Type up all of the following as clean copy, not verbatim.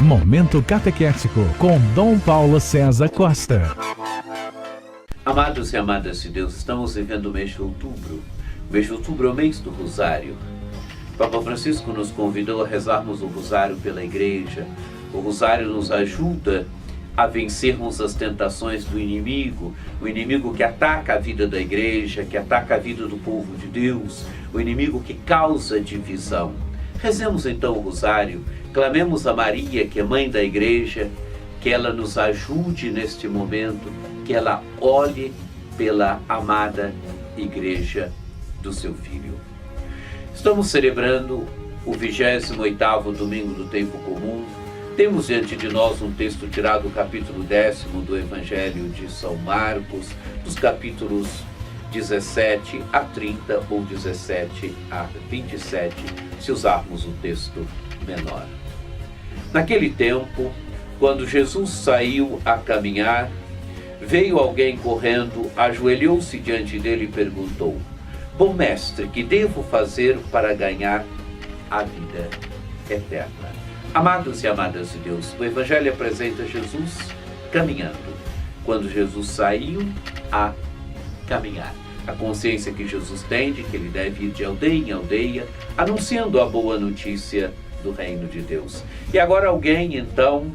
Momento Catequético com Dom Paulo César Costa. Amados e amadas de Deus, estamos vivendo o mês de outubro. O mês de outubro é o mês do Rosário. Papa Francisco nos convidou a rezarmos o Rosário pela Igreja. O Rosário nos ajuda a vencermos as tentações do inimigo, o inimigo que ataca a vida da Igreja, que ataca a vida do povo de Deus, o inimigo que causa divisão. Rezemos então o Rosário, clamemos a Maria, que é mãe da Igreja, que ela nos ajude neste momento, que ela olhe pela amada Igreja do seu Filho. Estamos celebrando o 28º domingo do tempo comum. Temos diante de nós um texto tirado do capítulo 10º do Evangelho de São Marcos, dos capítulos 17 a 30 ou 17 a 27, se usarmos o texto menor. Naquele tempo, quando Jesus saiu a caminhar, veio alguém correndo, ajoelhou-se diante dele e perguntou: Bom mestre, que devo fazer para ganhar a vida eterna? Amados e amadas de Deus, o Evangelho apresenta Jesus caminhando. Quando Jesus saiu a caminhar, a consciência que Jesus tem de que ele deve ir de aldeia em aldeia, anunciando a boa notícia do reino de Deus. E agora alguém, então,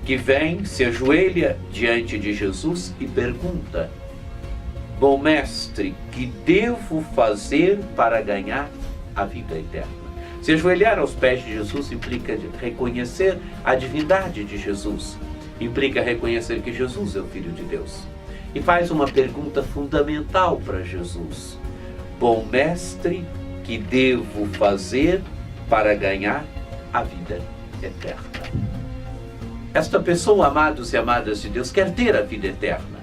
que vem, se ajoelha diante de Jesus e pergunta: Bom mestre, que devo fazer para ganhar a vida eterna? Se ajoelhar aos pés de Jesus implica reconhecer a divindade de Jesus, implica reconhecer que Jesus é o Filho de Deus. E faz uma pergunta fundamental para Jesus: Bom mestre, que devo fazer para ganhar a vida eterna? Esta pessoa, amados e amadas de Deus, quer ter a vida eterna.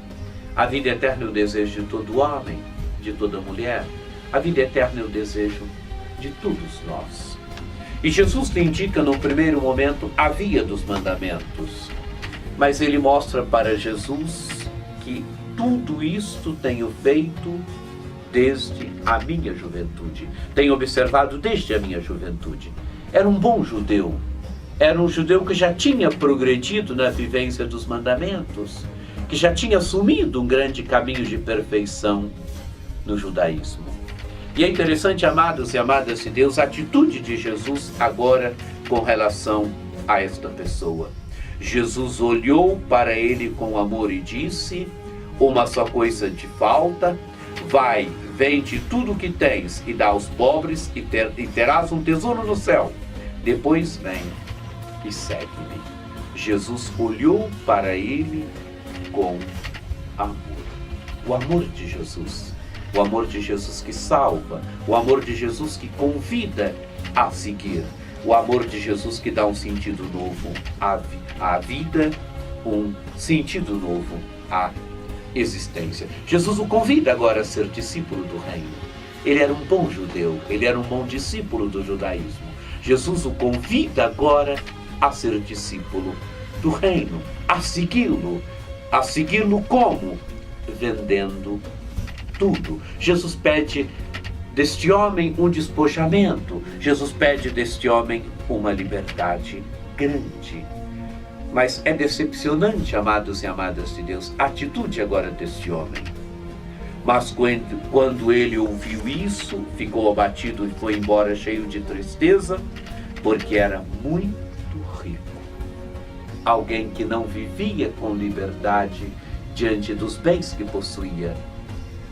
A vida eterna é o desejo de todo homem, de toda mulher. A vida eterna é o desejo de todos nós. E Jesus te indica no primeiro momento a via dos mandamentos. Mas ele mostra para Jesus que tudo isto tenho feito desde a minha juventude. Tenho observado desde a minha juventude. Era um bom judeu. Era um judeu que já tinha progredido na vivência dos mandamentos, que já tinha assumido um grande caminho de perfeição no judaísmo. E é interessante, amados e amadas de Deus, a atitude de Jesus agora com relação a esta pessoa. Jesus olhou para ele com amor e disse: Uma só coisa te falta, vai, vende tudo o que tens e dá aos pobres e terás um tesouro no céu. Depois vem e segue-me. Jesus olhou para ele com amor. O amor de Jesus. O amor de Jesus que salva. O amor de Jesus que convida a seguir. O amor de Jesus que dá um sentido novo à vida, um sentido novo à existência. Jesus o convida agora a ser discípulo do reino. Ele era um bom judeu, ele era um bom discípulo do judaísmo. Jesus o convida agora a ser discípulo do reino, a segui-lo. A segui-lo como? Vendendo tudo. Jesus pede deste homem um despojamento. Jesus pede deste homem uma liberdade grande. Mas é decepcionante, amados e amadas de Deus, a atitude agora deste homem. Mas quando ele ouviu isso, ficou abatido e foi embora cheio de tristeza, porque era muito rico. Alguém que não vivia com liberdade diante dos bens que possuía.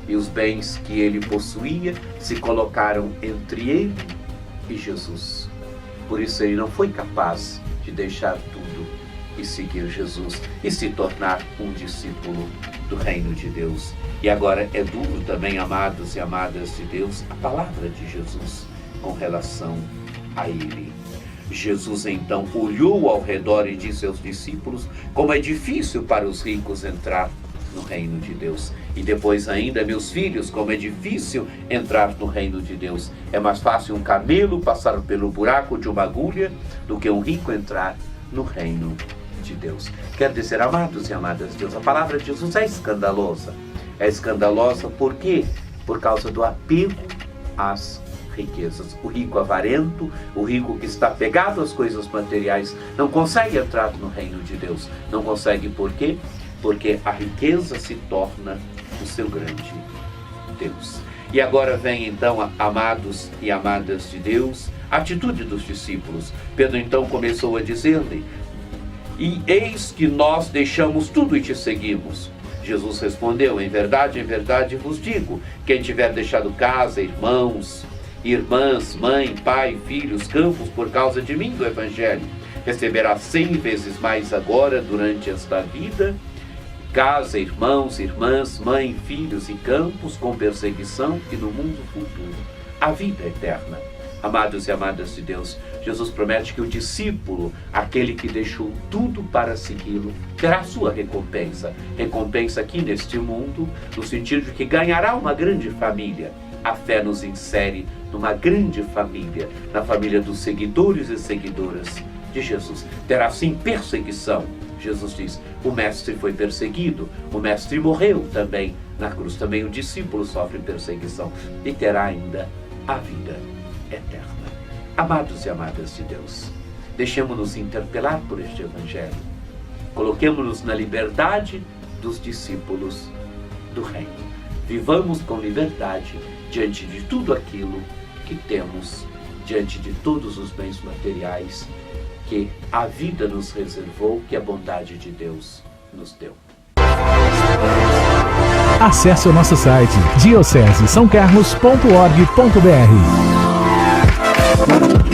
E os bens que ele possuía se colocaram entre ele e Jesus. Por isso ele não foi capaz de deixar tudo e seguir Jesus e se tornar um discípulo do reino de Deus. E agora é duro também, amados e amadas de Deus, a palavra de Jesus com relação a ele. Jesus então olhou ao redor e disse aos discípulos como é difícil para os ricos entrar no reino de Deus. E depois ainda, meus filhos, como é difícil entrar no reino de Deus. É mais fácil um camelo passar pelo buraco de uma agulha do que um rico entrar no reino de Deus. Quer dizer, amados e amadas de Deus, a palavra de Jesus é escandalosa. É escandalosa por quê? Por causa do apego às riquezas. O rico avarento, o rico que está pegado às coisas materiais, não consegue entrar no reino de Deus. Não consegue por quê? Porque a riqueza se torna o seu grande Deus. E agora vem então, amados e amadas de Deus, a atitude dos discípulos. Pedro então começou a dizer-lhe: e eis que nós deixamos tudo e te seguimos. Jesus respondeu: em verdade vos digo, quem tiver deixado casa, irmãos, irmãs, mãe, pai, filhos, campos, por causa de mim, do Evangelho, receberá 100 vezes mais agora, durante esta vida, casa, irmãos, irmãs, mãe, filhos e campos, com perseguição, e no mundo futuro, a vida eterna. Amados e amadas de Deus, Jesus promete que o discípulo, aquele que deixou tudo para segui-lo, terá sua recompensa. Recompensa aqui neste mundo, no sentido de que ganhará uma grande família. A fé nos insere numa grande família, na família dos seguidores e seguidoras de Jesus. Terá sim perseguição. Jesus diz: o mestre foi perseguido, o mestre morreu também na cruz. Também o discípulo sofre perseguição e terá ainda a vida eterna. Amados e amadas de Deus, deixemos-nos interpelar por este Evangelho. Coloquemo-nos na liberdade dos discípulos do Reino. Vivamos com liberdade diante de tudo aquilo que temos, diante de todos os bens materiais que a vida nos reservou, que a bondade de Deus nos deu. Acesse o nosso site diocesesaocarlos.org.br.